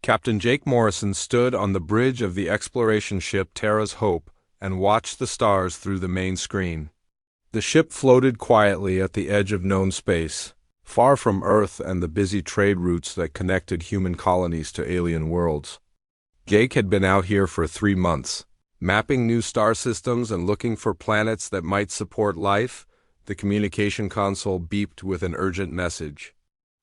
Captain Jake Morrison stood on the bridge of the exploration ship Terra's Hope and watched the stars through the main screen. The ship floated quietly at the edge of known space, far from Earth and the busy trade routes that connected human colonies to alien worlds. Jake had been out here for 3 months, mapping new star systems and looking for planets that might support life. The communication console beeped with an urgent message.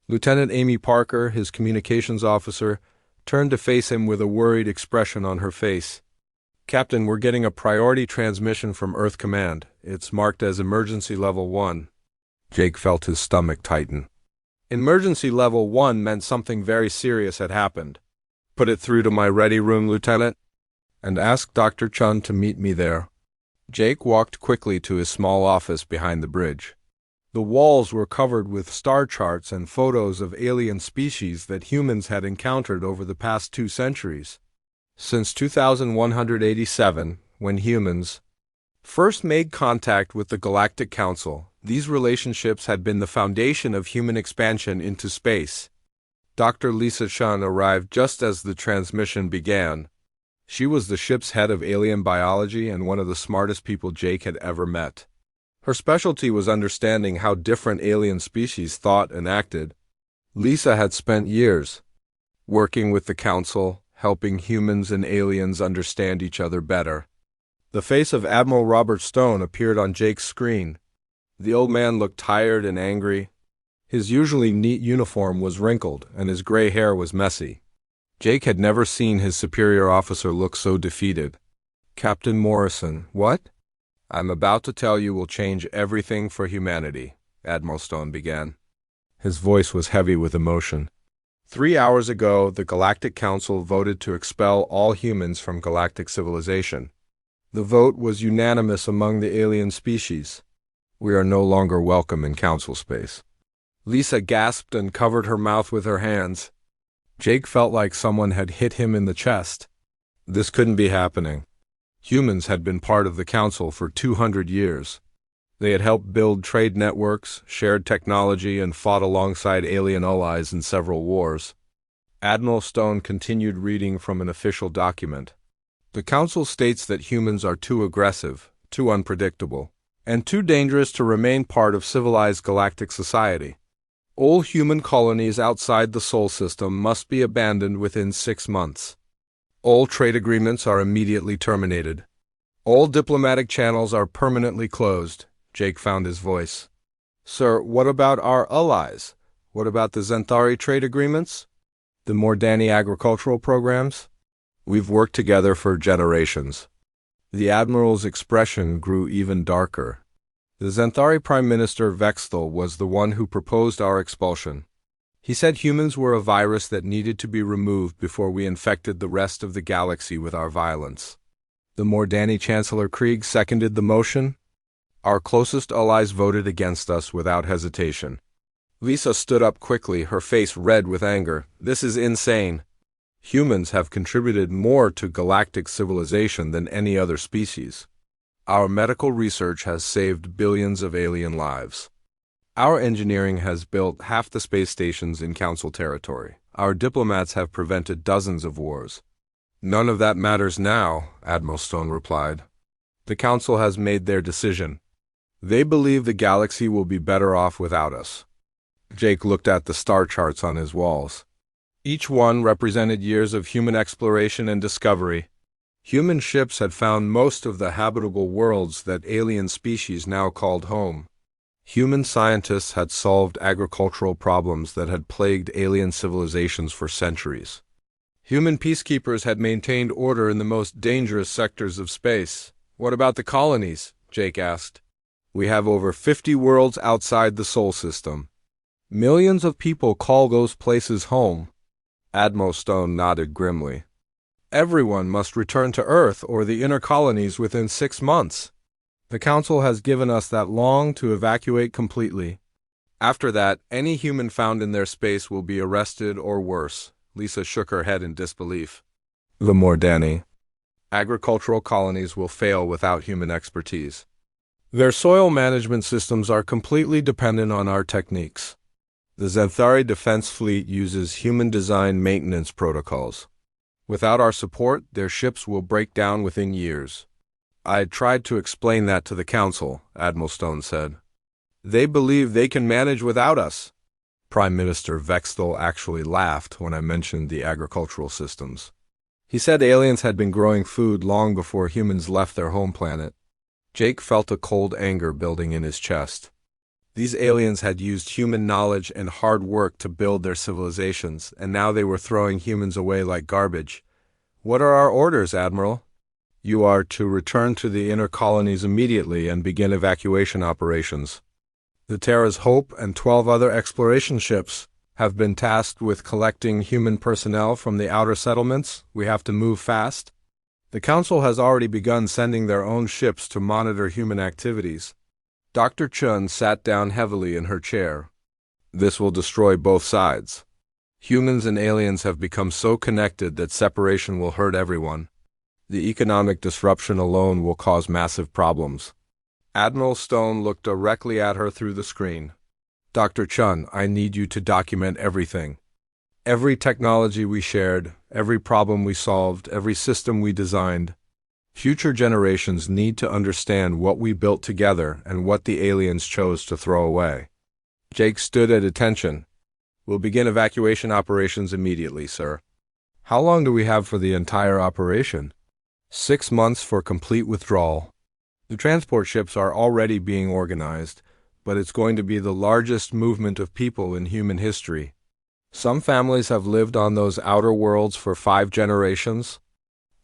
Lieutenant Amy Parker, his communications officer, turned to face him with a worried expression on her face. "Captain, we're getting a priority transmission from Earth Command. It's marked as Emergency Level 1. Jake felt his stomach tighten. Emergency Level 1 meant something very serious had happened. "Put it through to my ready room, Lieutenant, and ask Dr. Chun to meet me there." Jake walked quickly to his small office behind the bridge. The walls were covered with star charts and photos of alien species that humans had encountered over the past 2 centuries. Since 2187, when humans first made contact with the Galactic Council, these relationships had been the foundation of human expansion into space. Dr. Lisa Shun arrived just as the transmission began. She was the ship's head of alien biology and one of the smartest people Jake had ever met. Her specialty was understanding how different alien species thought and acted. Lisa had spent years working with the Council, helping humans and aliens understand each other better. The face of Admiral Robert Stone appeared on Jake's screen. The old man looked tired and angry. His usually neat uniform was wrinkled, and his gray hair was messy. Jake had never seen his superior officer look so defeated. "Captain Morrison, what?" "I'm about to tell you will change everything for humanity," Admiral Stone began. His voice was heavy with emotion. 3 hours ago, the Galactic Council voted to expel all humans from galactic civilization. The vote was unanimous among the alien species. We are no longer welcome in Council space. Lisa gasped and covered her mouth with her hands. Jake felt like someone had hit him in the chest. This couldn't be happening. Humans had been part of the Council for 200 years. They had helped build trade networks, shared technology, and fought alongside alien allies in several wars. Admiral Stone continued reading from an official document. The Council states that humans are too aggressive, too unpredictable, and too dangerous to remain part of civilized galactic society. All human colonies outside the Sol system must be abandoned within 6 months. All trade agreements are immediately terminated. All diplomatic channels are permanently closed. Jake found his voice. "Sir, what about our allies? What about the Xanthari trade agreements? The Mordani agricultural programs? We've worked together for generations." The Admiral's expression grew even darker. The Xanthari Prime Minister Vexthal was the one who proposed our expulsion. He said humans were a virus that needed to be removed before we infected the rest of the galaxy with our violence. The Mordani Chancellor Krieg seconded the motion. Our closest allies voted against us without hesitation. Lisa stood up quickly, her face red with anger. "This is insane. Humans have contributed more to galactic civilization than any other species. Our medical research has saved billions of alien lives. Our engineering has built half the space stations in Council territory. Our diplomats have prevented dozens of wars." "None of that matters now," Admiral Stone replied. "The Council has made their decision. They believe the galaxy will be better off without us." Jake looked at the star charts on his walls. Each one represented years of human exploration and discovery. Human ships had found most of the habitable worlds that alien species now called home. Human scientists had solved agricultural problems that had plagued alien civilizations for centuries. Human peacekeepers had maintained order in the most dangerous sectors of space. "What about the colonies?" Jake asked. "We have over 50 worlds outside the Sol system. Millions of people call those places home." Admiral Stone nodded grimly. "Everyone must return to Earth or the inner colonies within 6 months. The Council has given us that long to evacuate completely. After that, any human found in their space will be arrested or worse." Lisa shook her head in disbelief. "The Mordani agricultural colonies will fail without human expertise. Their soil management systems are completely dependent on our techniques. The Xanthari Defense Fleet uses human-designed maintenance protocols. Without our support, their ships will break down within years. I tried to explain that to the Council, Admiral Stone said. They believe they can manage without us. Prime Minister Vexthal actually laughed when I mentioned the agricultural systems. He said aliens had been growing food long before humans left their home planet. Jake felt a cold anger building in his chest. These aliens had used human knowledge and hard work to build their civilizations, and now they were throwing humans away like garbage. What are our orders, Admiral? You are to return to the inner colonies immediately and begin evacuation operations. The Terra's Hope and 12 other exploration ships have been tasked with collecting human personnel from the outer settlements. We have to move fast. The Council has already begun sending their own ships to monitor human activities. Dr. Chun sat down heavily in her chair. This will destroy both sides. Humans and aliens have become so connected that separation will hurt everyone. The economic disruption alone will cause massive problems. Admiral Stone looked directly at her through the screen. Dr. Chun, I need you to document everything. Every technology we shared, every problem we solved, every system we designed. Future generations need to understand what we built together and what the aliens chose to throw away. Jake stood at attention. We'll begin evacuation operations immediately, sir. How long do we have for the entire operation? 6 months for complete withdrawal. The transport ships are already being organized, but it's going to be the largest movement of people in human history. Some families have lived on those outer worlds for 5 generations.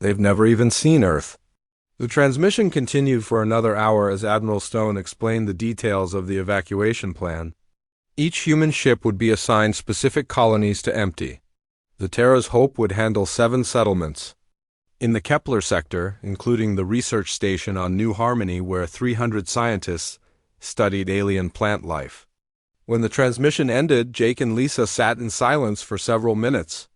They've never even seen Earth. The transmission continued for another hour as Admiral Stone explained the details of the evacuation plan. Each human ship would be assigned specific colonies to empty. The Terra's Hope would handle 7 settlements. In the Kepler sector, including the research station on New Harmony where 300 scientists studied alien plant life. When the transmission ended, Jake and Lisa sat in silence for several minutes.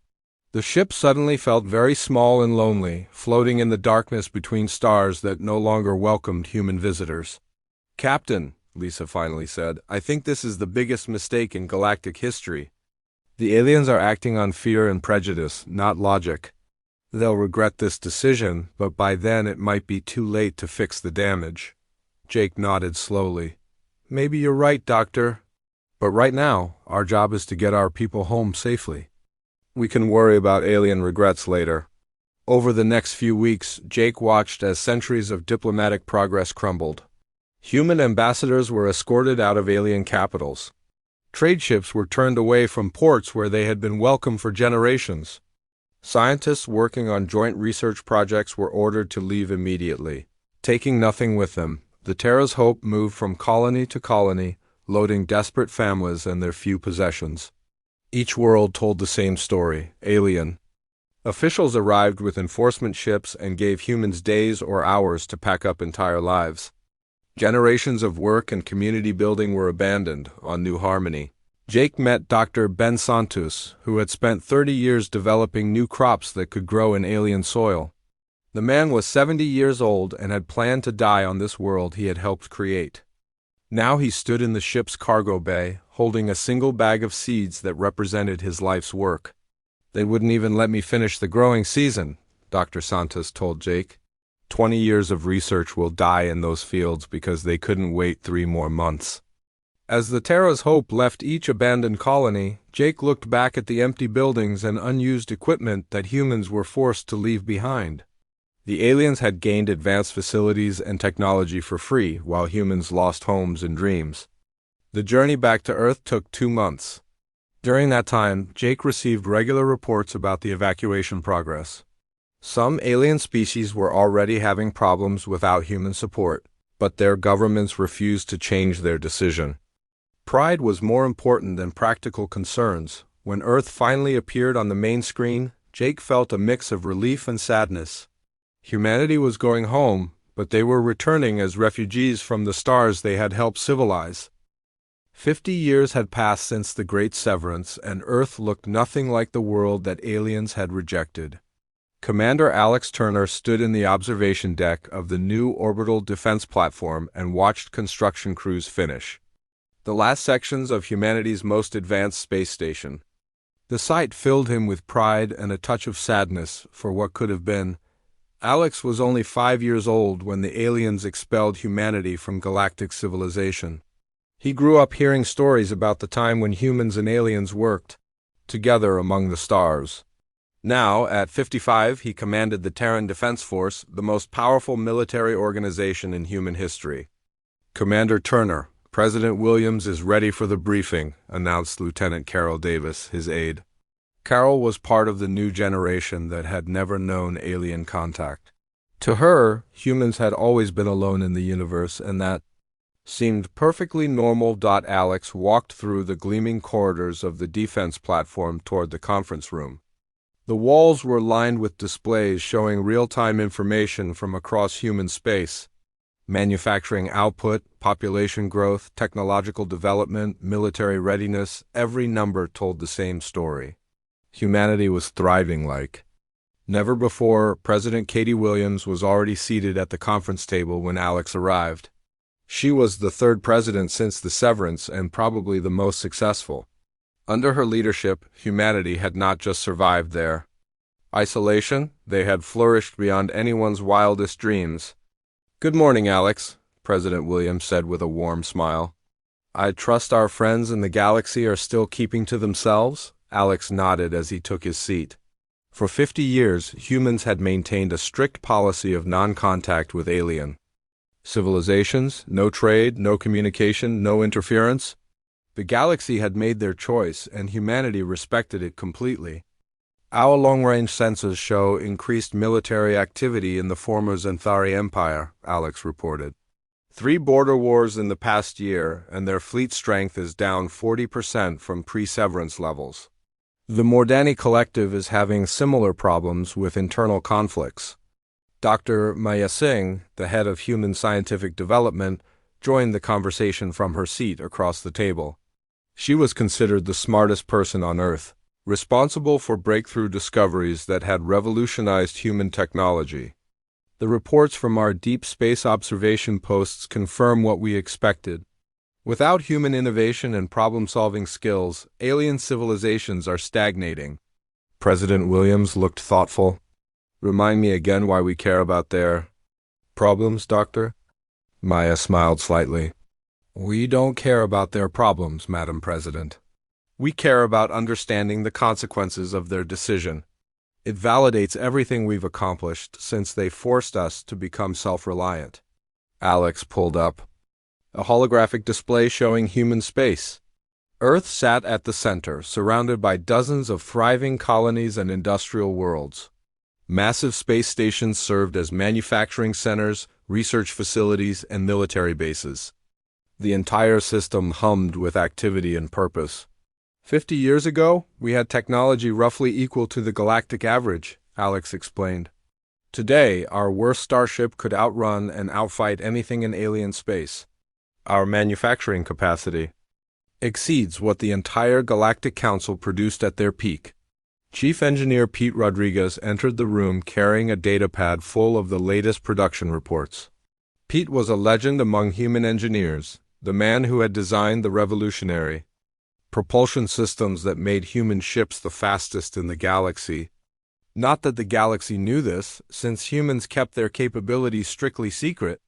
The ship suddenly felt very small and lonely, floating in the darkness between stars that no longer welcomed human visitors. Captain, Lisa finally said, I think this is the biggest mistake in galactic history. The aliens are acting on fear and prejudice, not logic. They'll regret this decision, but by then it might be too late to fix the damage. Jake nodded slowly. Maybe you're right, Doctor. But right now, our job is to get our people home safely. We can worry about alien regrets later. Over the next few weeks, Jake watched as centuries of diplomatic progress crumbled. Human ambassadors were escorted out of alien capitals. Trade ships were turned away from ports where they had been welcome for generations. Scientists working on joint research projects were ordered to leave immediately. Taking nothing with them, the Terra's Hope moved from colony to colony, loading desperate families and their few possessions. Each world told the same story, alien. Officials arrived with enforcement ships and gave humans days or hours to pack up entire lives. Generations of work and community building were abandoned on New Harmony. Jake met Dr. Ben Santos, who had spent 30 years developing new crops that could grow in alien soil. The man was 70 years old and had planned to die on this world he had helped create. Now he stood in the ship's cargo bay, holding a single bag of seeds that represented his life's work. They wouldn't even let me finish the growing season, Dr. Santos told Jake. 20 years of research will die in those fields because they couldn't wait 3 more months. As the Terra's Hope left each abandoned colony, Jake looked back at the empty buildings and unused equipment that humans were forced to leave behind. The aliens had gained advanced facilities and technology for free, while humans lost homes and dreams. The journey back to Earth took 2 months. During that time, Jake received regular reports about the evacuation progress. Some alien species were already having problems without human support, but their governments refused to change their decision. Pride was more important than practical concerns. When Earth finally appeared on the main screen, Jake felt a mix of relief and sadness. Humanity was going home, but they were returning as refugees from the stars they had helped civilize. 50 years had passed since the Great Severance, and Earth looked nothing like the world that aliens had rejected. Commander Alex Turner stood in the observation deck of the new orbital defense platform and watched construction crews finish. the last sections of humanity's most advanced space station. The sight filled him with pride and a touch of sadness for what could have been. Alex was only 5 years old when the aliens expelled humanity from galactic civilization. He grew up hearing stories about the time when humans and aliens worked together among the stars. Now, at 55, he commanded the Terran Defense Force, the most powerful military organization in human history. "Commander Turner, President Williams is ready for the briefing," announced Lieutenant Carol Davis, his aide. Carol was part of the new generation that had never known alien contact. To her, humans had always been alone in the universe, and that seemed perfectly normal. Alex walked through the gleaming corridors of the defense platform toward the conference room. The walls were lined with displays showing real-time information from across human space. Manufacturing output, population growth, technological development, military readiness, every number told the same story. Humanity was thriving like never before. President Katie Williams was already seated at the conference table when Alex arrived. She was the third president since the severance and probably the most successful. Under her leadership, humanity had not just survived their isolation, they had flourished beyond anyone's wildest dreams. "Good morning, Alex," President Williams said with a warm smile. "I trust our friends in the galaxy are still keeping to themselves?" Alex nodded as he took his seat. For 50 years, humans had maintained a strict policy of non-contact with alien civilizations, no trade, no communication, no interference. The galaxy had made their choice, and humanity respected it completely. "Our long-range sensors show increased military activity in the former Xanthari Empire," Alex reported. 3 border wars in the past year, and their fleet strength is down 40% from pre-severance levels. The Mordani Collective is having similar problems with internal conflicts. Dr. Maya Singh, the head of Human Scientific Development, joined the conversation from her seat across the table. She was considered the smartest person on Earth, responsible for breakthrough discoveries that had revolutionized human technology. "The reports from our deep space observation posts confirm what we expected. Without human innovation and problem-solving skills, alien civilizations are stagnating." President Williams looked thoughtful. "Remind me again why we care about their problems, Doctor?" Maya smiled slightly. "We don't care about their problems, Madam President. We care about understanding the consequences of their decision. It validates everything we've accomplished since they forced us to become self-reliant." Alex pulled up a holographic display showing human space. Earth sat at the center, surrounded by dozens of thriving colonies and industrial worlds. Massive space stations served as manufacturing centers, research facilities, and military bases. The entire system hummed with activity and purpose. 50 years ago, we had technology roughly equal to the galactic average," Alex explained. "Today, our worst starship could outrun and outfight anything in alien space. Our manufacturing capacity exceeds what the entire Galactic Council produced at their peak." Chief Engineer Pete Rodriguez entered the room carrying a datapad full of the latest production reports. Pete was a legend among human engineers, the man who had designed the revolutionary propulsion systems that made human ships the fastest in the galaxy. Not that the galaxy knew this, since humans kept their capabilities strictly secret.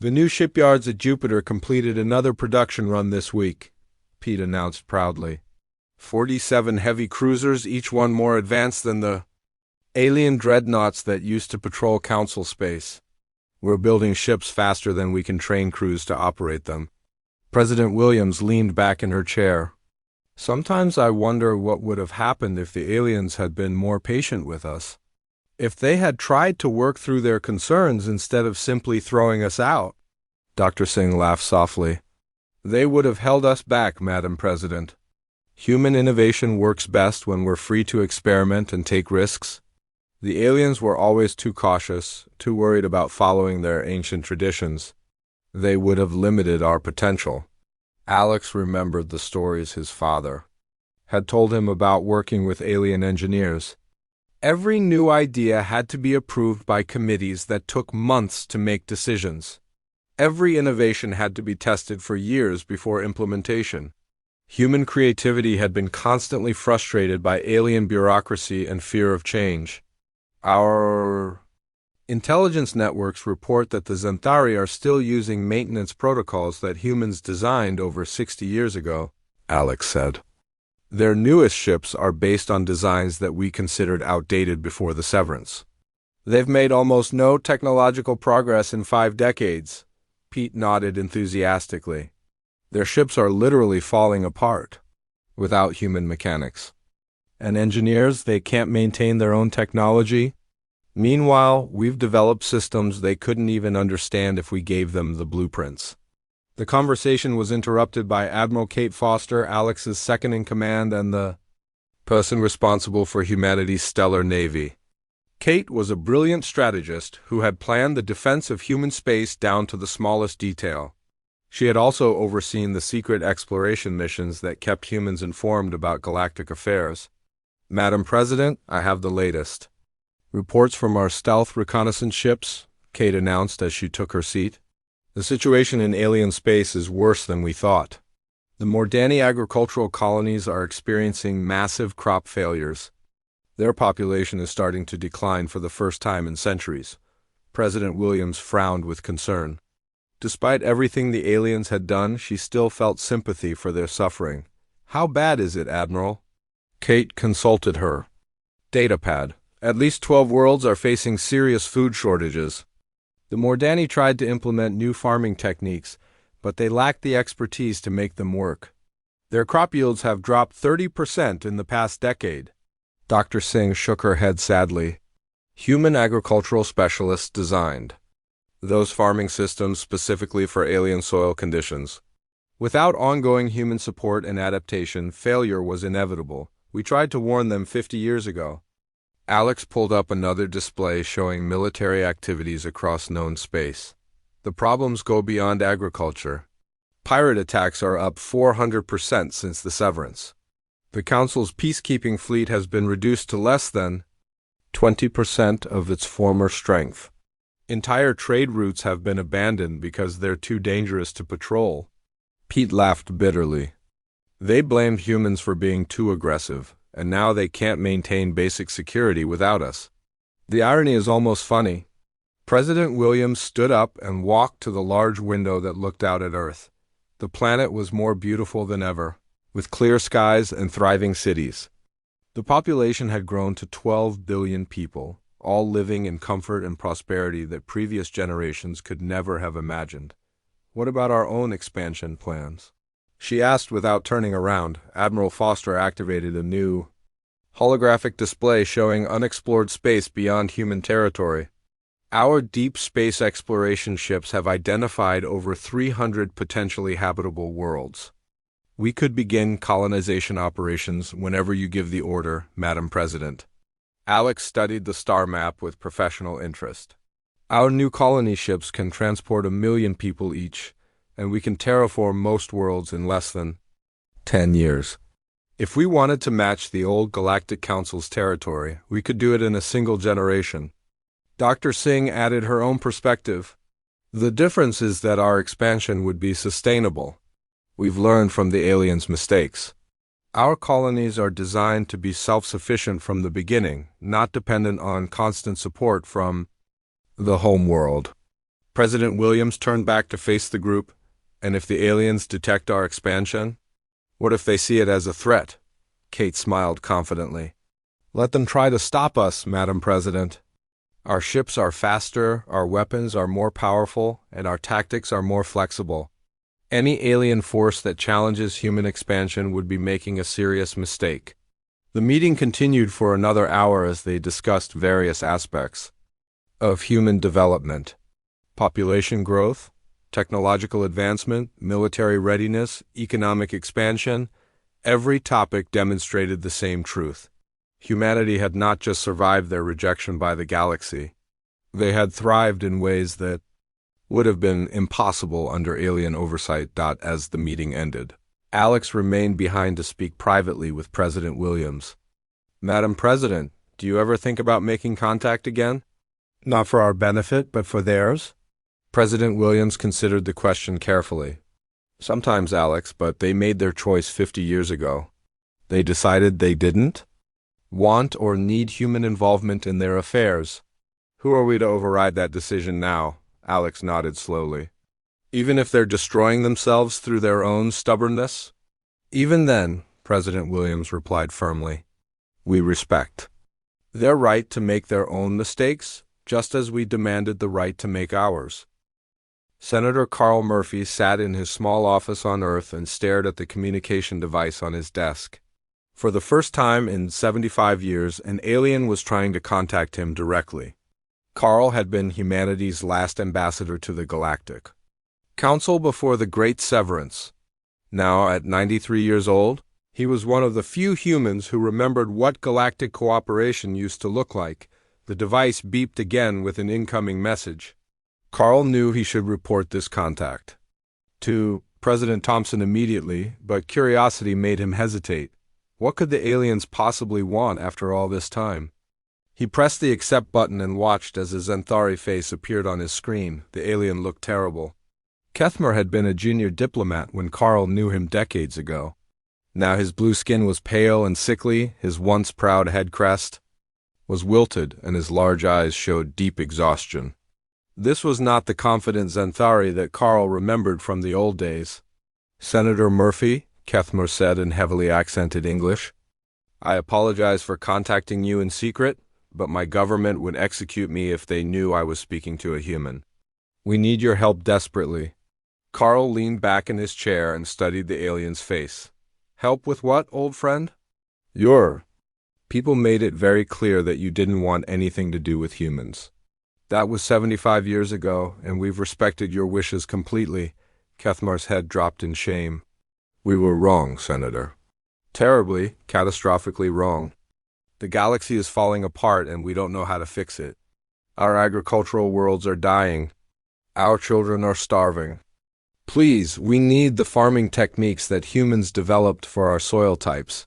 "The new shipyards at Jupiter completed another production run this week," Pete announced proudly. 47 heavy cruisers, each one more advanced than the alien dreadnoughts that used to patrol Council space. "We're building ships faster than we can train crews to operate them." President Williams leaned back in her chair. "Sometimes I wonder what would have happened if the aliens had been more patient with us. If they had tried to work through their concerns instead of simply throwing us out." Dr. Singh laughed softly. "They would have held us back, Madam President. Human innovation works best when we're free to experiment and take risks. The aliens were always too cautious, too worried about following their ancient traditions. They would have limited our potential." Alex remembered the stories his father had told him about working with alien engineers. Every new idea had to be approved by committees that took months to make decisions. Every innovation had to be tested for years before implementation. Human creativity had been constantly frustrated by alien bureaucracy and fear of change. Our intelligence networks report that the Zentari are still using maintenance protocols that humans designed over 60 years ago, Alex said. Their newest ships are based on designs that we considered outdated before the severance. They've made almost no technological progress in 5 decades, Pete nodded enthusiastically. Their ships are literally falling apart, without human mechanics. And engineers, they can't maintain their own technology. Meanwhile, we've developed systems they couldn't even understand if we gave them the blueprints. The conversation was interrupted by Admiral Kate Foster, Alex's second-in-command and the person responsible for humanity's stellar navy. Kate was a brilliant strategist who had planned the defense of human space down to the smallest detail. She had also overseen the secret exploration missions that kept humans informed about galactic affairs. Madam President, I have the latest. Reports from our stealth reconnaissance ships, Kate announced as she took her seat. The situation in alien space is worse than we thought. The Mordani agricultural colonies are experiencing massive crop failures. Their population is starting to decline for the first time in centuries. President Williams frowned with concern. Despite everything the aliens had done, she still felt sympathy for their suffering. How bad is it, Admiral? Kate consulted her datapad. At least 12 worlds are facing serious food shortages. The Mordani tried to implement new farming techniques, but they lacked the expertise to make them work. Their crop yields have dropped 30% in the past decade. Dr. Singh shook her head sadly. Human agricultural specialists designed those farming systems specifically for alien soil conditions. Without ongoing human support and adaptation, failure was inevitable. We tried to warn them 50 years ago. Alex pulled up another display showing military activities across known space. The problems go beyond agriculture. Pirate attacks are up 400% since the severance. The Council's peacekeeping fleet has been reduced to less than 20% of its former strength. Entire trade routes have been abandoned because they're too dangerous to patrol. Pete laughed bitterly. They blamed humans for being too aggressive, and now they can't maintain basic security without us. The irony is almost funny. President Williams stood up and walked to the large window that looked out at Earth. The planet was more beautiful than ever, with clear skies and thriving cities. The population had grown to 12 billion people, all living in comfort and prosperity that previous generations could never have imagined. What about our own expansion plans? She asked without turning around. Admiral Foster activated a new holographic display showing unexplored space beyond human territory. Our deep space exploration ships have identified over 300 potentially habitable worlds. We could begin colonization operations whenever you give the order, Madam President. Alex studied the star map with professional interest. Our new colony ships can transport 1 million people each, and we can terraform most worlds in less than 10 years. If we wanted to match the old Galactic Council's territory, we could do it in a single generation. Dr. Singh added her own perspective. The difference is that our expansion would be sustainable. We've learned from the aliens' mistakes. Our colonies are designed to be self-sufficient from the beginning, not dependent on constant support from the home world. President Williams turned back to face the group. And if the aliens detect our expansion? What if they see it as a threat? Kate smiled confidently. Let them try to stop us, Madam President. Our ships are faster, our weapons are more powerful, and our tactics are more flexible. Any alien force that challenges human expansion would be making a serious mistake. The meeting continued for another hour as they discussed various aspects of human development, population growth, technological advancement, military readiness, economic expansion. Every topic demonstrated the same truth. Humanity had not just survived their rejection by the galaxy. They had thrived in ways that would have been impossible under alien oversight. As the meeting ended, Alex remained behind to speak privately with President Williams. Madam President, do you ever think about making contact again? Not for our benefit, but for theirs? President Williams considered the question carefully. Sometimes, Alex, but they made their choice 50 years ago. They decided they didn't want or need human involvement in their affairs. Who are we to override that decision now? Alex nodded slowly. Even if they're destroying themselves through their own stubbornness? Even then, President Williams replied firmly, we respect their right to make their own mistakes, just as we demanded the right to make ours. Senator Carl Murphy sat in his small office on Earth and stared at the communication device on his desk. For the first time in 75 years, an alien was trying to contact him directly. Carl had been humanity's last ambassador to the Galactic Council before the Great Severance. Now, at 93 years old, he was one of the few humans who remembered what galactic cooperation used to look like. The device beeped again with an incoming message. Carl knew he should report this contact to President Thompson immediately, but curiosity made him hesitate. What could the aliens possibly want after all this time? He pressed the accept button and watched as a Xanthari face appeared on his screen. The alien looked terrible. Kethmer had been a junior diplomat when Carl knew him decades ago. Now his blue skin was pale and sickly, his once proud head crest was wilted, and his large eyes showed deep exhaustion. This was not the confident Xanthari that Carl remembered from the old days. Senator Murphy, Kethmer said in heavily accented English, I apologize for contacting you in secret, but my government would execute me if they knew I was speaking to a human. We need your help desperately. Carl leaned back in his chair and studied the alien's face. Help with what, old friend? Your people made it very clear that you didn't want anything to do with humans. That was 75 years ago, and we've respected your wishes completely. Kethmar's head dropped in shame. We were wrong, Senator. Terribly, catastrophically wrong. The galaxy is falling apart, and we don't know how to fix it. Our agricultural worlds are dying. Our children are starving. Please, we need the farming techniques that humans developed for our soil types.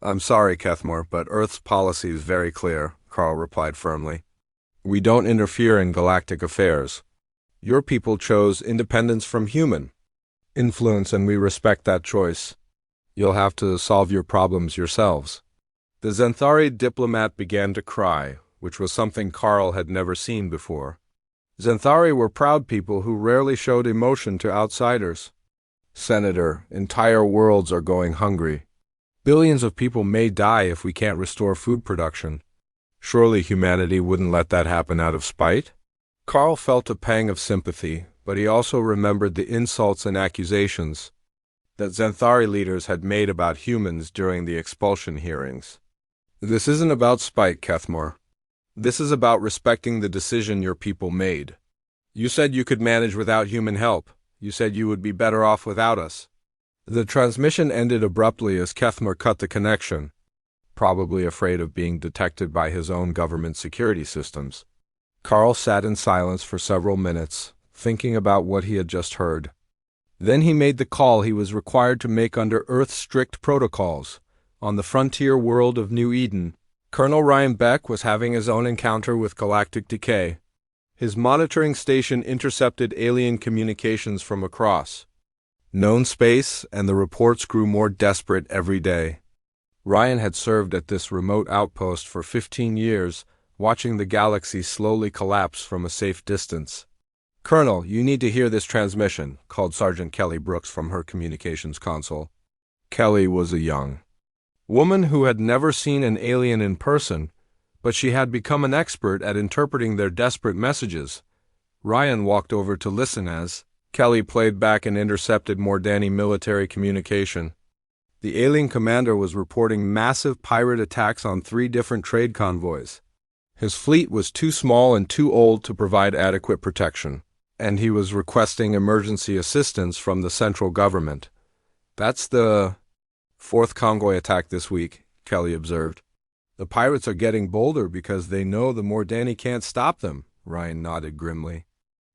I'm sorry, Kethmar, but Earth's policy is very clear, Carl replied firmly. We don't interfere in galactic affairs. Your people chose independence from human influence, and we respect that choice. You'll have to solve your problems yourselves. The Xanthari diplomat began to cry, which was something Carl had never seen before. Xanthari were proud people who rarely showed emotion to outsiders. Senator, entire worlds are going hungry. Billions of people may die if we can't restore food production. Surely humanity wouldn't let that happen out of spite? Carl felt a pang of sympathy, but he also remembered the insults and accusations that Xanthari leaders had made about humans during the expulsion hearings. This isn't about spite, Kethmar. This is about respecting the decision your people made. You said you could manage without human help. You said you would be better off without us. The transmission ended abruptly as Kethmar cut the connection, probably afraid of being detected by his own government security systems. Carl sat in silence for several minutes, thinking about what he had just heard. Then he made the call he was required to make under Earth's strict protocols. On the frontier world of New Eden, Colonel Ryan Beck was having his own encounter with galactic decay. His monitoring station intercepted alien communications from across known space, and the reports grew more desperate every day. Ryan had served at this remote outpost for 15 years, watching the galaxy slowly collapse from a safe distance. Colonel, you need to hear this transmission, called Sergeant Kelly Brooks from her communications console. Kelly was a young woman who had never seen an alien in person, but she had become an expert at interpreting their desperate messages. Ryan walked over to listen as Kelly played back an intercepted Mordani military communication. The alien commander was reporting massive pirate attacks on 3 different trade convoys. His fleet was too small and too old to provide adequate protection, and he was requesting emergency assistance from the central government. That's the 4th convoy attack this week, Kelly observed. The pirates are getting bolder because they know the Mordani can't stop them, Ryan nodded grimly.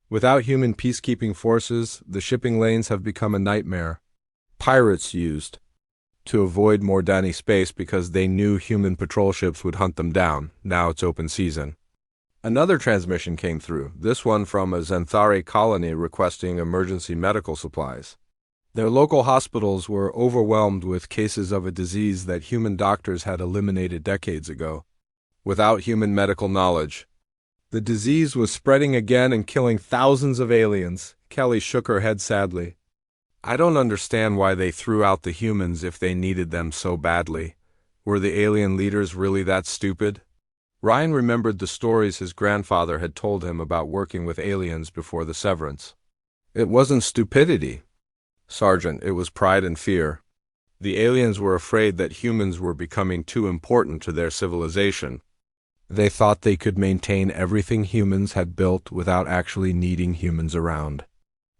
Without human peacekeeping forces, the shipping lanes have become a nightmare. Pirates used to avoid Mordani space because they knew human patrol ships would hunt them down. Now it's open season. Another transmission came through, this one from a Xanthari colony requesting emergency medical supplies. Their local hospitals were overwhelmed with cases of a disease that human doctors had eliminated decades ago, without human medical knowledge. The disease was spreading again and killing thousands of aliens. Kelly shook her head sadly. I don't understand why they threw out the humans if they needed them so badly. Were the alien leaders really that stupid? Ryan remembered the stories his grandfather had told him about working with aliens before the severance. It wasn't stupidity, Sergeant, it was pride and fear. The aliens were afraid that humans were becoming too important to their civilization. They thought they could maintain everything humans had built without actually needing humans around.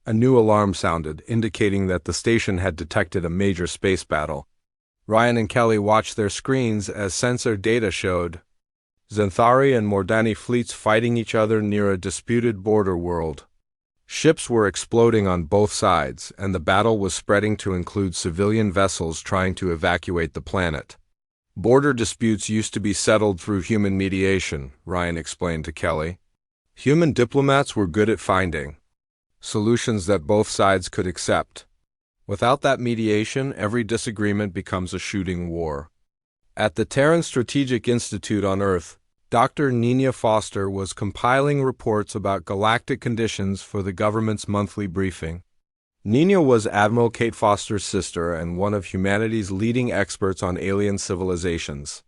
A new alarm sounded, indicating that the station had detected a major space battle. Ryan and Kelly watched their screens as sensor data showed Xanthari and Mordani fleets fighting each other near a disputed border world. Ships were exploding on both sides, and the battle was spreading to include civilian vessels trying to evacuate the planet. Border disputes used to be settled through human mediation, Ryan explained to Kelly. Human diplomats were good at finding solutions that both sides could accept. Without that mediation, every disagreement becomes a shooting war. At the Terran Strategic Institute on Earth, Dr. Nina Foster was compiling reports about galactic conditions for the government's monthly briefing. Nina was Admiral Kate Foster's sister and one of humanity's leading experts on alien civilizations.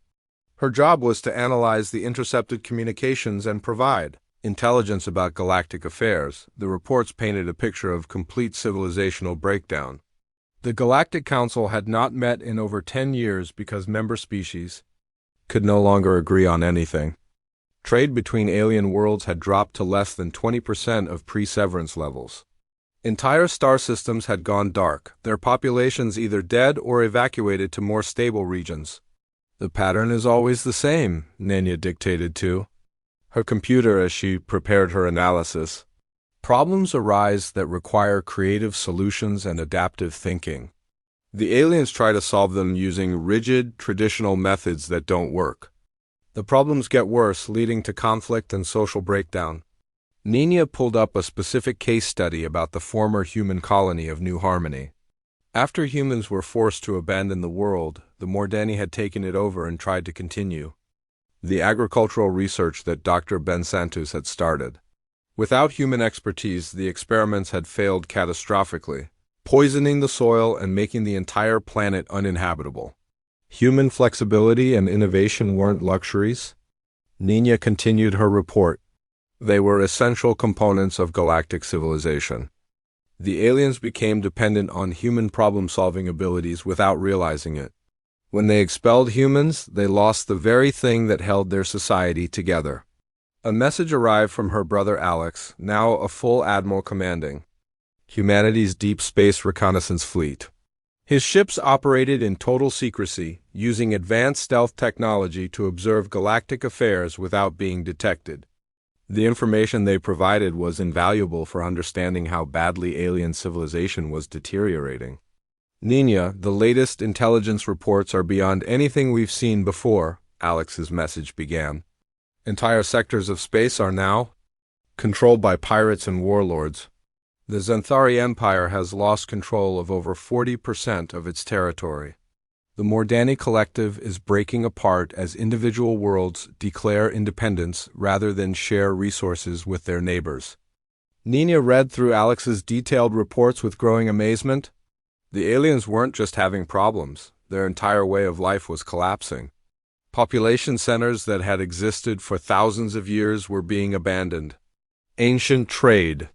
Her job was to analyze the intercepted communications and provide intelligence about galactic affairs. The reports painted a picture of complete civilizational breakdown. The Galactic Council had not met in over 10 years because member species could no longer agree on anything. Trade between alien worlds had dropped to less than 20% of pre-severance levels. Entire star systems had gone dark, their populations either dead or evacuated to more stable regions. The pattern is always the same, Nanya dictated to her computer as she prepared her analysis. Problems arise that require creative solutions and adaptive thinking. The aliens try to solve them using rigid, traditional methods that don't work. The problems get worse, leading to conflict and social breakdown. Nina pulled up a specific case study about the former human colony of New Harmony. After humans were forced to abandon the world, the Mordani had taken it over and tried to continue the agricultural research that Dr. Ben Santos had started. Without human expertise, the experiments had failed catastrophically, poisoning the soil and making the entire planet uninhabitable. Human flexibility and innovation weren't luxuries. Nina continued her report. They were essential components of galactic civilization. The aliens became dependent on human problem-solving abilities without realizing it. When they expelled humans, they lost the very thing that held their society together. A message arrived from her brother Alex, now a full admiral commanding humanity's deep space reconnaissance fleet. His ships operated in total secrecy, using advanced stealth technology to observe galactic affairs without being detected. The information they provided was invaluable for understanding how badly alien civilization was deteriorating. Nina, the latest intelligence reports are beyond anything we've seen before, Alex's message began. Entire sectors of space are now controlled by pirates and warlords. The Xanthari Empire has lost control of over 40% of its territory. The Mordani Collective is breaking apart as individual worlds declare independence rather than share resources with their neighbors. Nina read through Alex's detailed reports with growing amazement. The aliens weren't just having problems, their entire way of life was collapsing. Population centers that had existed for thousands of years were being abandoned. Ancient trade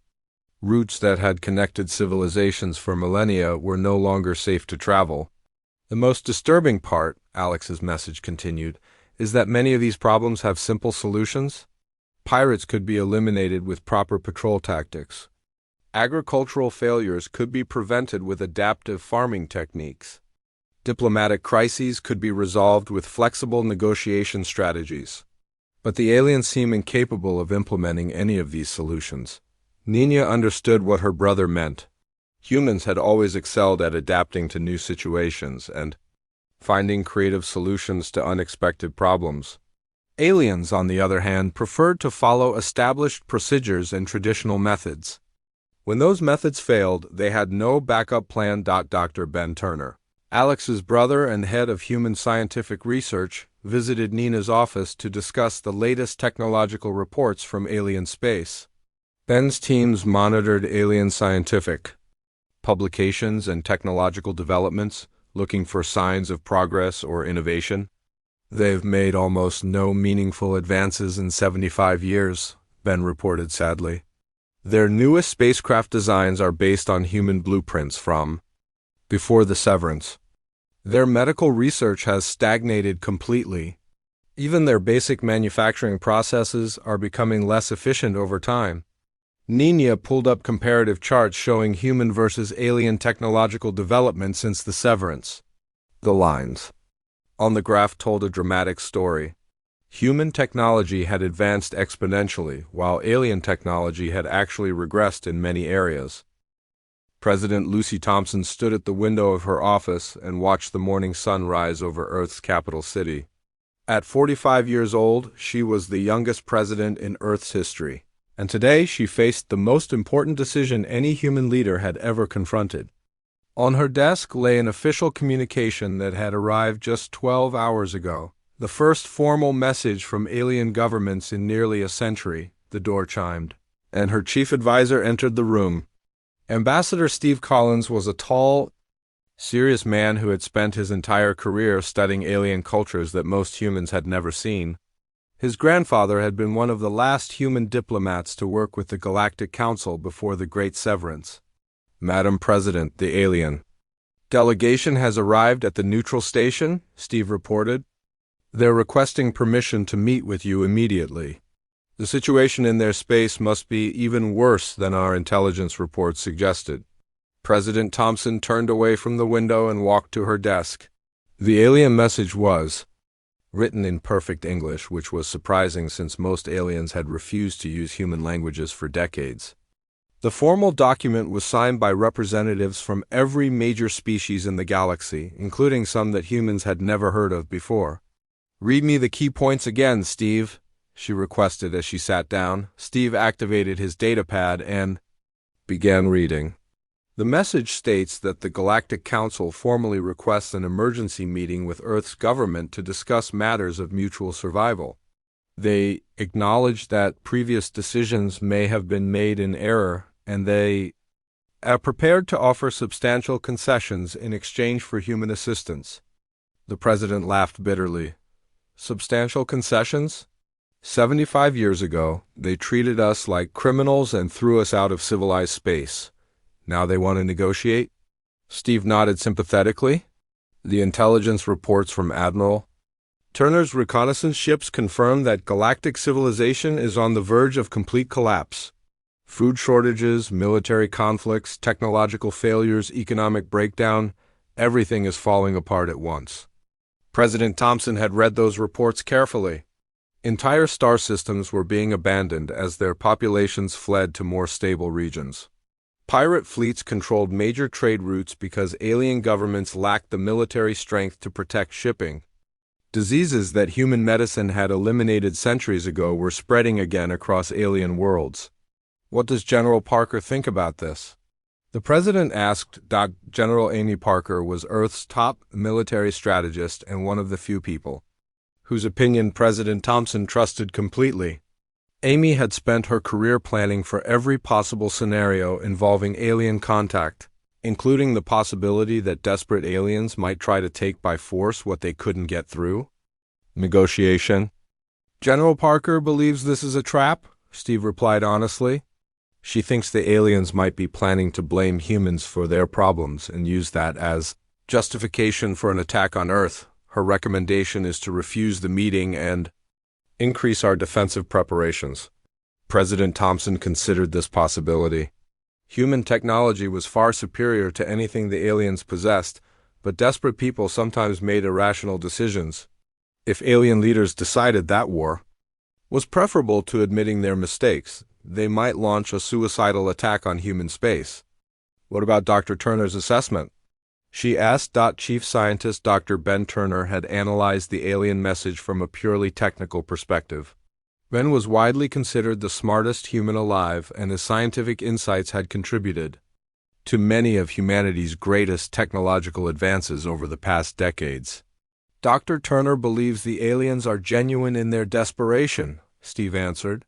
routes that had connected civilizations for millennia were no longer safe to travel. The most disturbing part, Alex's message continued, is that many of these problems have simple solutions. Pirates could be eliminated with proper patrol tactics. Agricultural failures could be prevented with adaptive farming techniques. Diplomatic crises could be resolved with flexible negotiation strategies. But the aliens seem incapable of implementing any of these solutions. Nina understood what her brother meant. Humans had always excelled at adapting to new situations and finding creative solutions to unexpected problems. Aliens, on the other hand, preferred to follow established procedures and traditional methods. When those methods failed, they had no backup plan. Dr. Ben Turner, Alex's brother and head of human scientific research, visited Nina's office to discuss the latest technological reports from alien space. Ben's teams monitored alien scientific publications and technological developments, looking for signs of progress or innovation. They've made almost no meaningful advances in 75 years, Ben reported sadly. Their newest spacecraft designs are based on human blueprints from before the severance. Their medical research has stagnated completely. Even their basic manufacturing processes are becoming less efficient over time. Nina pulled up comparative charts showing human versus alien technological development since the severance. The lines on the graph told a dramatic story. Human technology had advanced exponentially, while alien technology had actually regressed in many areas. President Lucy Thompson stood at the window of her office and watched the morning sun rise over Earth's capital city. At 45 years old, she was the youngest president in Earth's history. And today she faced the most important decision any human leader had ever confronted. On her desk lay an official communication that had arrived just 12 hours ago, the first formal message from alien governments in nearly a century. The door chimed, and her chief advisor entered the room. Ambassador Steve Collins was a tall, serious man who had spent his entire career studying alien cultures that most humans had never seen. His grandfather had been one of the last human diplomats to work with the Galactic Council before the Great Severance. Madam President, the alien delegation has arrived at the neutral station, Steve reported. They're requesting permission to meet with you immediately. The situation in their space must be even worse than our intelligence reports suggested. President Thompson turned away from the window and walked to her desk. The alien message was written in perfect English, which was surprising since most aliens had refused to use human languages for decades. The formal document was signed by representatives from every major species in the galaxy, including some that humans had never heard of before. "Read me the key points again, Steve," she requested as she sat down. Steve activated his datapad and began reading. The message states that the Galactic Council formally requests an emergency meeting with Earth's government to discuss matters of mutual survival. They acknowledge that previous decisions may have been made in error, and they are prepared to offer substantial concessions in exchange for human assistance. The president laughed bitterly. Substantial concessions? 75 years ago, they treated us like criminals and threw us out of civilized space. Now they want to negotiate? Steve nodded sympathetically. The intelligence reports from Admiral Turner's reconnaissance ships confirm that galactic civilization is on the verge of complete collapse. Food shortages, military conflicts, technological failures, economic breakdown, everything is falling apart at once. President Thompson had read those reports carefully. Entire star systems were being abandoned as their populations fled to more stable regions. Pirate fleets controlled major trade routes because alien governments lacked the military strength to protect shipping. Diseases that human medicine had eliminated centuries ago were spreading again across alien worlds. What does General Parker think about this? The president asked. General Amy Parker was Earth's top military strategist and one of the few people whose opinion President Thompson trusted completely. Amy had spent her career planning for every possible scenario involving alien contact, including the possibility that desperate aliens might try to take by force what they couldn't get through. Negotiation. General Parker believes this is a trap, Steve replied honestly. She thinks the aliens might be planning to blame humans for their problems and use that as justification for an attack on Earth. Her recommendation is to refuse the meeting and increase our defensive preparations. President Thompson considered this possibility. Human technology was far superior to anything the aliens possessed, but desperate people sometimes made irrational decisions. If alien leaders decided that war was preferable to admitting their mistakes, they might launch a suicidal attack on human space. What about Dr. Turner's assessment? she asked. Chief Scientist Dr. Ben Turner had analyzed the alien message from a purely technical perspective. Ben was widely considered the smartest human alive, and his scientific insights had contributed to many of humanity's greatest technological advances over the past decades. Dr. Turner believes the aliens are genuine in their desperation, Steve answered.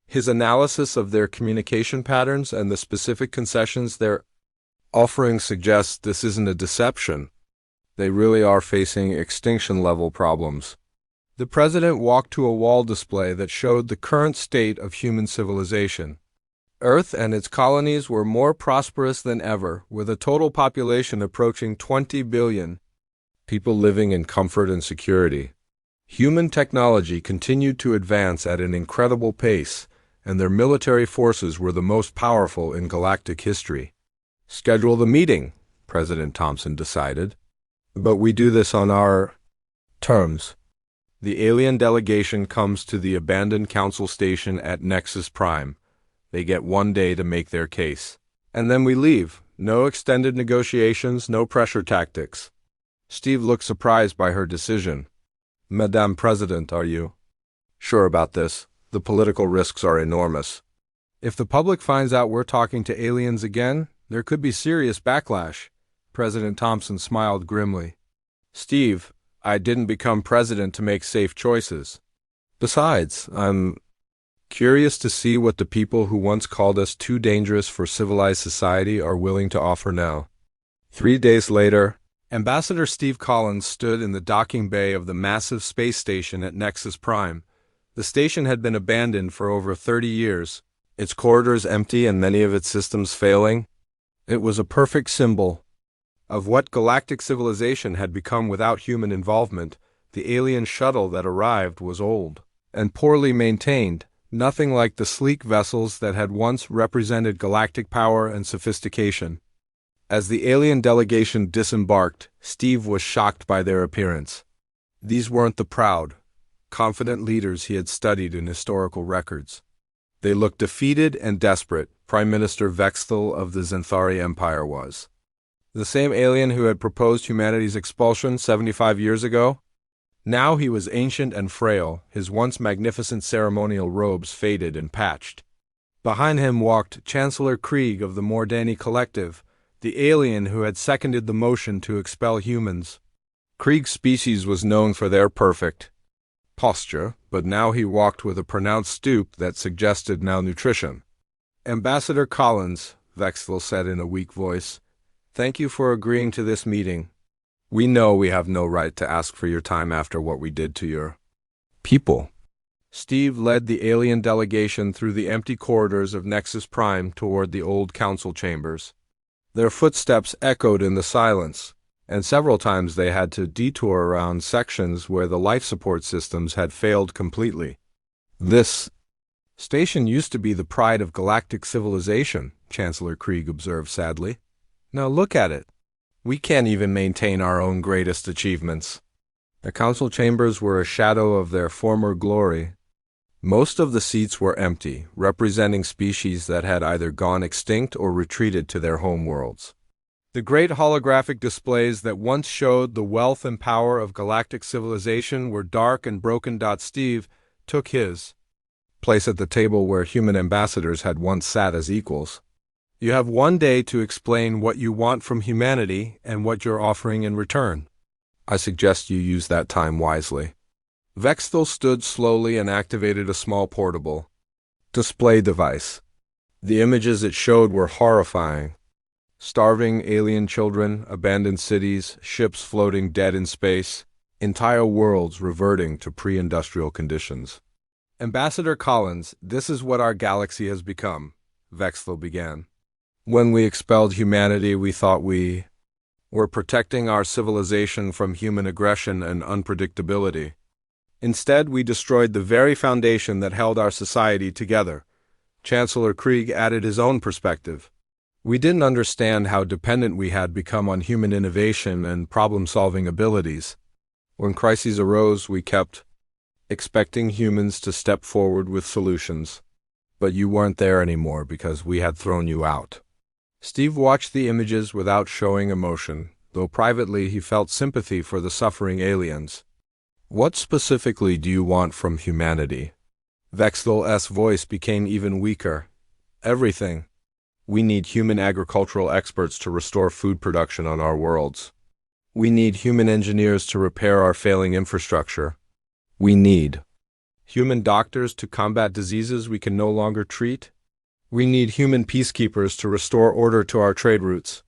His analysis of their communication patterns and the specific concessions they're offering suggests this isn't a deception. They really are facing extinction-level problems. The president walked to a wall display that showed the current state of human civilization. Earth and its colonies were more prosperous than ever, with a total population approaching 20 billion, people living in comfort and security. Human technology continued to advance at an incredible pace, and their military forces were the most powerful in galactic history. Schedule the meeting, President Thompson decided. But we do this on our terms. The alien delegation comes to the abandoned council station at Nexus Prime. They get 1 day to make their case. And then we leave. No extended negotiations, no pressure tactics. Steve looked surprised by her decision. Madame President, are you sure about this? The political risks are enormous. If the public finds out we're talking to aliens again, there could be serious backlash. President Thompson smiled grimly. Steve, I didn't become president to make safe choices. Besides, I'm curious to see what the people who once called us too dangerous for civilized society are willing to offer now. 3 days later, Ambassador Steve Collins stood in the docking bay of the massive space station at Nexus Prime. The station had been abandoned for over 30 years, its corridors empty and many of its systems failing. It was a perfect symbol of what galactic civilization had become without human involvement. The alien shuttle that arrived was old and poorly maintained, nothing like the sleek vessels that had once represented galactic power and sophistication. As the alien delegation disembarked, Steve was shocked by their appearance. These weren't the proud, confident leaders he had studied in historical records. They looked defeated and desperate. Prime Minister Vexthal of the Xanthari Empire was the same alien who had proposed humanity's expulsion 75 years ago. Now he was ancient and frail, his once magnificent ceremonial robes faded and patched. Behind him walked Chancellor Krieg of the Mordani Collective, the alien who had seconded the motion to expel humans. Krieg's species was known for their perfect posture, but now he walked with a pronounced stoop that suggested malnutrition. Ambassador Collins, Vexthal said in a weak voice, thank you for agreeing to this meeting. We know we have no right to ask for your time after what we did to your people. Steve led the alien delegation through the empty corridors of Nexus Prime toward the old council chambers. Their footsteps echoed in the silence, and several times they had to detour around sections where the life support systems had failed completely. This station used to be the pride of galactic civilization, Chancellor Krieg observed sadly. Now look at it. We can't even maintain our own greatest achievements. The council chambers were a shadow of their former glory. Most of the seats were empty, representing species that had either gone extinct or retreated to their home worlds. The great holographic displays that once showed the wealth and power of galactic civilization were dark and broken. Steve took his place at the table where human ambassadors had once sat as equals. You have 1 day to explain what you want from humanity and what you're offering in return. I suggest you use that time wisely. Vexthal stood slowly and activated a small portable display device. The images it showed were horrifying. Starving alien children, abandoned cities, ships floating dead in space, entire worlds reverting to pre-industrial conditions. Ambassador Collins, this is what our galaxy has become, Vexthal began. When we expelled humanity, we thought we were protecting our civilization from human aggression and unpredictability. Instead, we destroyed the very foundation that held our society together. Chancellor Krieg added his own perspective. We didn't understand how dependent we had become on human innovation and problem-solving abilities. When crises arose, we kept expecting humans to step forward with solutions. But you weren't there anymore because we had thrown you out. Steve watched the images without showing emotion. though privately he felt sympathy for the suffering aliens. "What specifically do you want from humanity?" Vexthal's voice became even weaker. "Everything. We need human agricultural experts to restore food production on our worlds. We need human engineers to repair our failing infrastructure. We need human doctors to combat diseases we can no longer treat. We need human peacekeepers to restore order to our trade routes."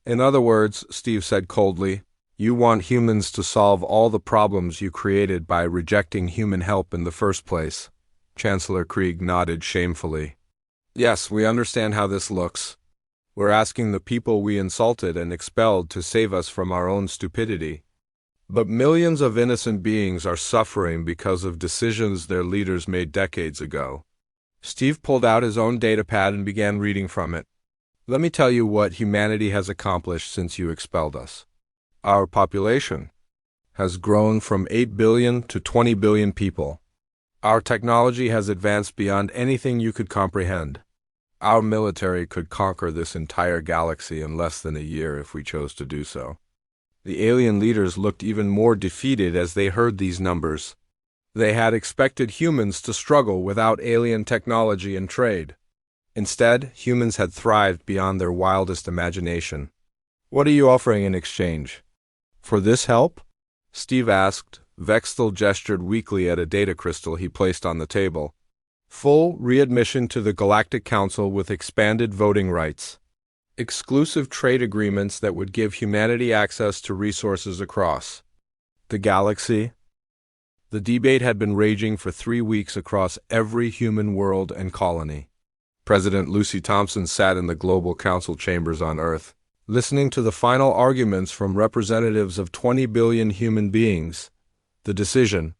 "In other words," Steve said coldly, "you want humans to solve all the problems you created by rejecting human help in the first place." Chancellor Krieg nodded shamefully. "Yes, we understand how this looks. We're asking the people we insulted and expelled to save us from our own stupidity. But millions of innocent beings are suffering because of decisions their leaders made decades ago." Steve pulled out his own datapad and began reading from it. "Let me tell you what humanity has accomplished since you expelled us. Our population has grown from 8 billion to 20 billion people. Our technology has advanced beyond anything you could comprehend. Our military could conquer this entire galaxy in less than a year if we chose to do so." The alien leaders looked even more defeated as they heard these numbers. They had expected humans to struggle without alien technology and trade. Instead, humans had thrived beyond their wildest imagination. "What are you offering in exchange for this help?" Steve asked. Vexthal gestured weakly at a data crystal he placed on the table. "Full readmission to the Galactic Council with expanded voting rights. Exclusive trade agreements that would give humanity access to resources across the galaxy." The debate had been raging for 3 weeks across every human world and colony. President Lucy Thompson sat in the Global Council chambers on Earth, listening to the final arguments from representatives of 20 billion human beings. The decision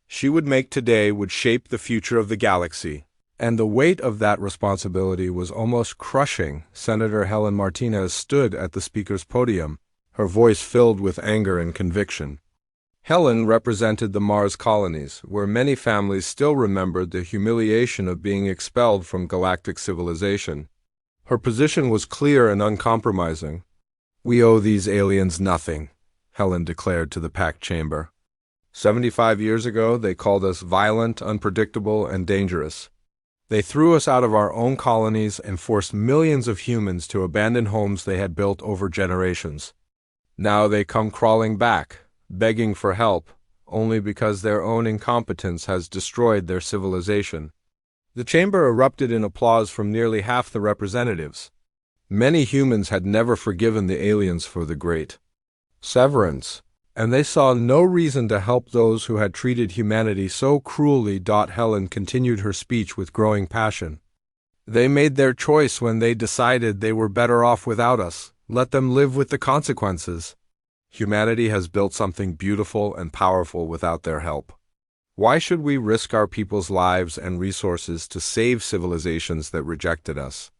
she would make today would shape the future of the galaxy. And the weight of that responsibility was almost crushing. Senator Helen Martinez stood at the speaker's podium, her voice filled with anger and conviction. Helen represented the Mars colonies, where many families still remembered the humiliation of being expelled from galactic civilization. Her position was clear and uncompromising. "We owe these aliens nothing," Helen declared to the packed chamber. 75 years ago, they called us violent, unpredictable, and dangerous. They threw us out of our own colonies and forced millions of humans to abandon homes they had built over generations. Now they come crawling back, begging for help, only because their own incompetence has destroyed their civilization. The chamber erupted in applause from nearly half the representatives. Many humans had never forgiven the aliens for the great severance, and they saw no reason to help those who had treated humanity so cruelly. Helen continued her speech with growing passion. "They made their choice when they decided they were better off without us. Let them live with the consequences. Humanity has built something beautiful and powerful without their help. Why should we risk our people's lives and resources to save civilizations that rejected us?"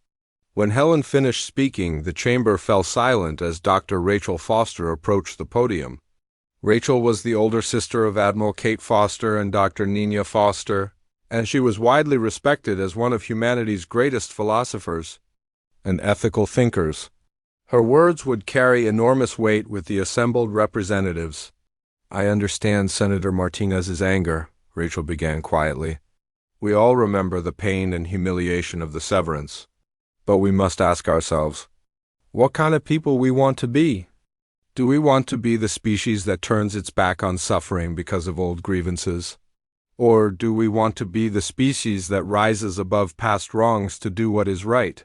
When Helen finished speaking, the chamber fell silent as Dr. Rachel Foster approached the podium. Rachel was the older sister of Admiral Kate Foster and Dr. Nina Foster, and she was widely respected as one of humanity's greatest philosophers and ethical thinkers. Her words would carry enormous weight with the assembled representatives. "I understand Senator Martinez's anger," Rachel began quietly. "We all remember the pain and humiliation of the severance. But we must ask ourselves, what kind of people we want to be? Do we want to be the species that turns its back on suffering because of old grievances? Or do we want to be the species that rises above past wrongs to do what is right?"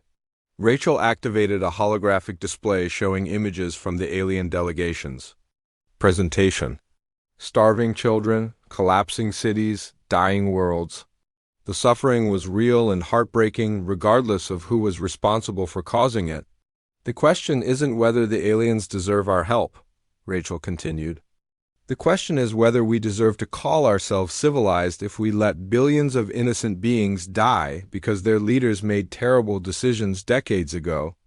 Rachel activated a holographic display showing images from the alien delegations. Presentation: starving children, collapsing cities, dying worlds. The suffering was real and heartbreaking regardless of who was responsible for causing it. "The question isn't whether the aliens deserve our help," Rachel continued. "The question is whether we deserve to call ourselves civilized if we let billions of innocent beings die because their leaders made terrible decisions decades ago.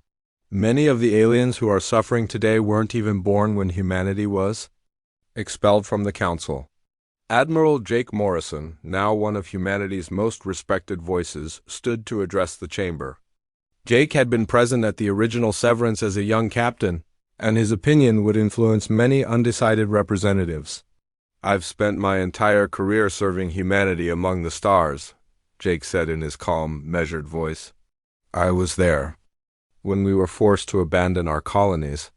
Many of the aliens who are suffering today weren't even born when humanity was." Expelled from the council. Admiral Jake Morrison, now one of humanity's most respected voices, stood to address the chamber. Jake had been present at the original severance as a young captain, and his opinion would influence many undecided representatives. I've spent my entire career serving humanity among the stars, Jake said in his calm, measured voice. I was there when we were forced to abandon our colonies.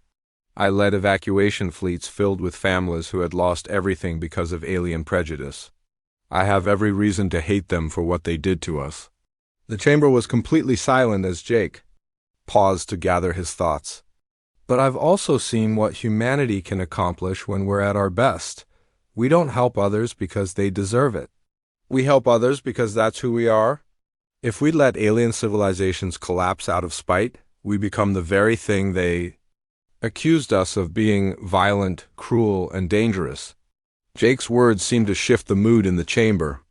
I led evacuation fleets filled with families who had lost everything because of alien prejudice. I have every reason to hate them for what they did to us. The chamber was completely silent as Jake paused to gather his thoughts. But I've also seen what humanity can accomplish when we're at our best. We don't help others because they deserve it. We help others because that's who we are. If we let alien civilizations collapse out of spite, we become the very thing they accused us of being: violent, cruel, and dangerous. Jake's words seemed to shift the mood in the chamber.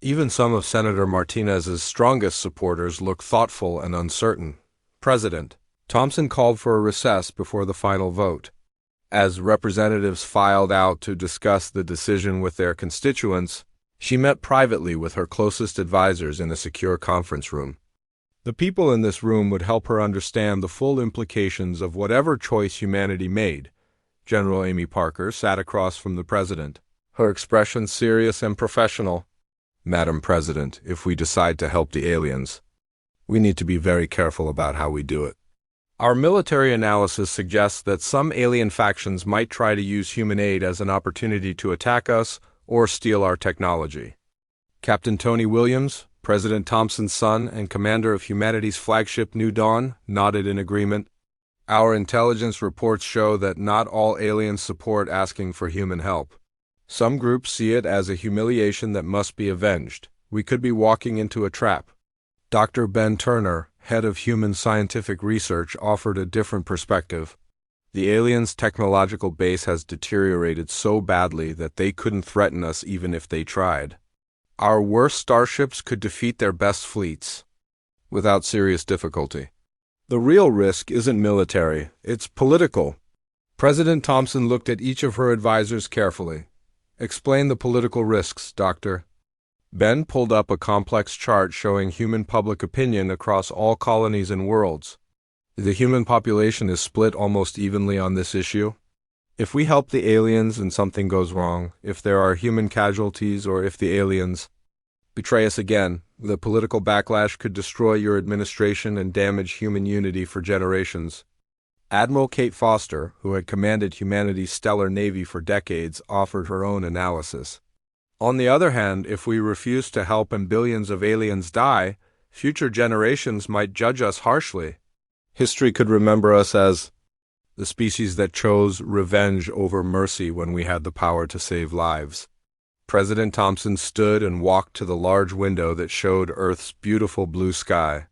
Even some of Senator Martinez's strongest supporters looked thoughtful and uncertain. President Thompson called for a recess before the final vote. As representatives filed out to discuss the decision with their constituents, she met privately with her closest advisors in a secure conference room. The people in this room would help her understand the full implications of whatever choice humanity made. General Amy Parker sat across from the president, her expression serious and professional. Madam President, if we decide to help the aliens, we need to be very careful about how we do it. Our military analysis suggests that some alien factions might try to use human aid as an opportunity to attack us or steal our technology. Captain Tony Williams, President Thompson's son and commander of humanity's flagship New Dawn, nodded in agreement. Our intelligence reports show that not all aliens support asking for human help. Some groups see it as a humiliation that must be avenged. We could be walking into a trap. Dr. Ben Turner, head of human scientific research, offered a different perspective. The aliens' technological base has deteriorated so badly that they couldn't threaten us even if they tried. Our worst starships could defeat their best fleets without serious difficulty. The real risk isn't military, it's political. President Thompson looked at each of her advisors carefully. Explain the political risks, Doctor. Ben pulled up a complex chart showing human public opinion across all colonies and worlds. The human population is split almost evenly on this issue. If we help the aliens and something goes wrong, if there are human casualties, or if the aliens betray us again, the political backlash could destroy your administration and damage human unity for generations. Admiral Kate Foster, who had commanded humanity's stellar navy for decades, offered her own analysis. On the other hand, if we refuse to help and billions of aliens die, future generations might judge us harshly. History could remember us as the species that chose revenge over mercy when we had the power to save lives. President Thompson stood and walked to the large window that showed Earth's beautiful blue sky.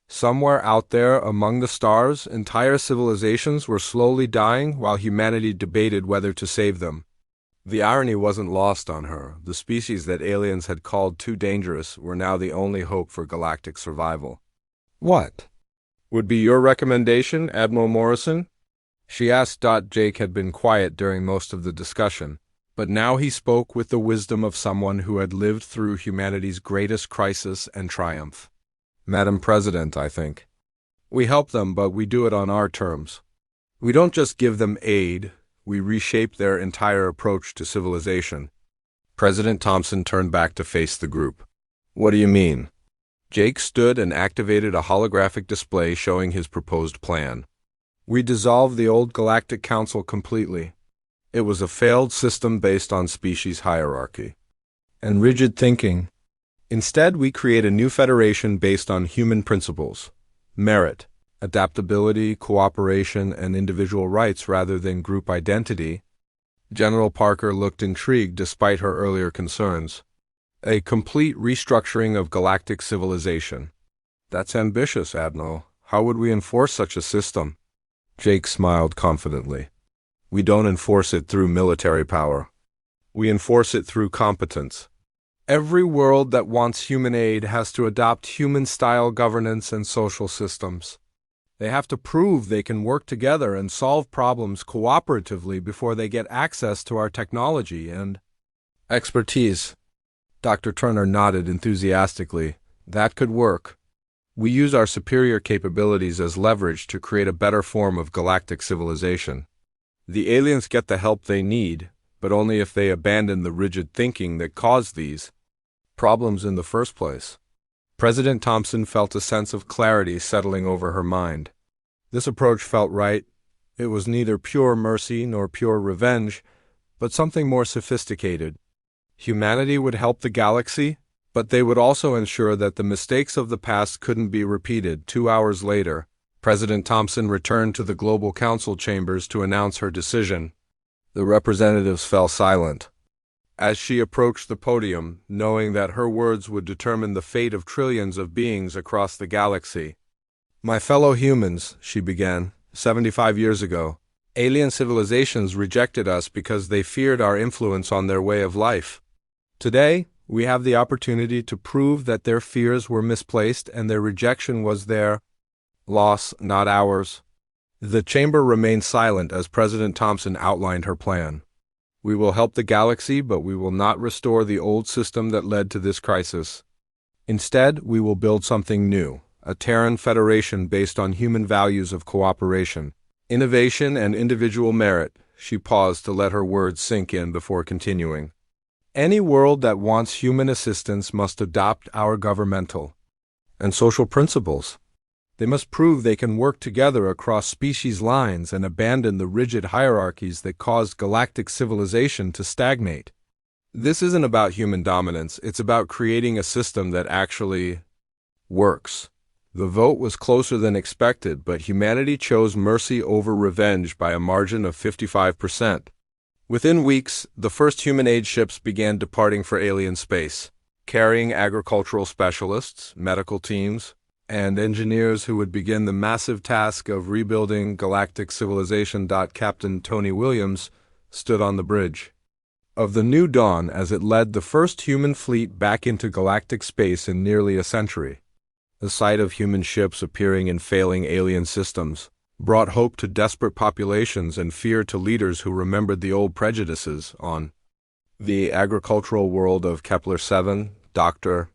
Somewhere out there among the stars, entire civilizations were slowly dying while humanity debated whether to save them. The irony wasn't lost on her. The species that aliens had called too dangerous were now the only hope for galactic survival. What would be your recommendation, Admiral Morrison? She asked. Jake had been quiet during most of the discussion, but now he spoke with the wisdom of someone who had lived through humanity's greatest crisis and triumph. Madam President, I think. We help them, but we do it on our terms. We don't just give them aid, we reshape their entire approach to civilization. President Thompson turned back to face the group. What do you mean? Jake stood and activated a holographic display showing his proposed plan. We dissolved the old Galactic Council completely. It was a failed system based on species hierarchy and rigid thinking. Instead, we create a new federation based on human principles: merit, adaptability, cooperation, and individual rights rather than group identity. General Parker looked intrigued despite her earlier concerns. A complete restructuring of galactic civilization. That's ambitious, Admiral. How would we enforce such a system? Jake smiled confidently. We don't enforce it through military power. We enforce it through competence. Every world that wants human aid has to adopt human-style governance and social systems. They have to prove they can work together and solve problems cooperatively before they get access to our technology and expertise. Dr. Turner nodded enthusiastically. That could work. We use our superior capabilities as leverage to create a better form of galactic civilization. The aliens get the help they need, but only if they abandon the rigid thinking that caused these problems in the first place. President Thompson felt a sense of clarity settling over her mind. This approach felt right. It was neither pure mercy nor pure revenge, but something more sophisticated. Humanity would help the galaxy, but they would also ensure that the mistakes of the past couldn't be repeated. 2 hours later, President Thompson returned to the Global Council chambers to announce her decision. The representatives fell silent. As she approached the podium, knowing that her words would determine the fate of trillions of beings across the galaxy. "My fellow humans," she began, 75 years ago, alien civilizations rejected us because they feared our influence on their way of life. Today, we have the opportunity to prove that their fears were misplaced and their rejection was their loss, not ours. The chamber remained silent as President Thompson outlined her plan. "We will help the galaxy, but we will not restore the old system that led to this crisis. Instead, we will build something new, a Terran Federation based on human values of cooperation, innovation, and individual merit." She paused to let her words sink in before continuing. "Any world that wants human assistance must adopt our governmental and social principles. They must prove they can work together across species lines and abandon the rigid hierarchies that caused galactic civilization to stagnate. This isn't about human dominance, it's about creating a system that actually works." The vote was closer than expected, but humanity chose mercy over revenge by a margin of 55%. Within weeks, the first human-aid ships began departing for alien space, carrying agricultural specialists, medical teams, and engineers who would begin the massive task of rebuilding galactic civilization. Captain Tony Williams stood on the bridge of the new dawn as it led the first human fleet back into galactic space in nearly a century. The sight of human ships appearing in failing alien systems brought hope to desperate populations and fear to leaders who remembered the old prejudices on the agricultural world of Kepler 7, Dr.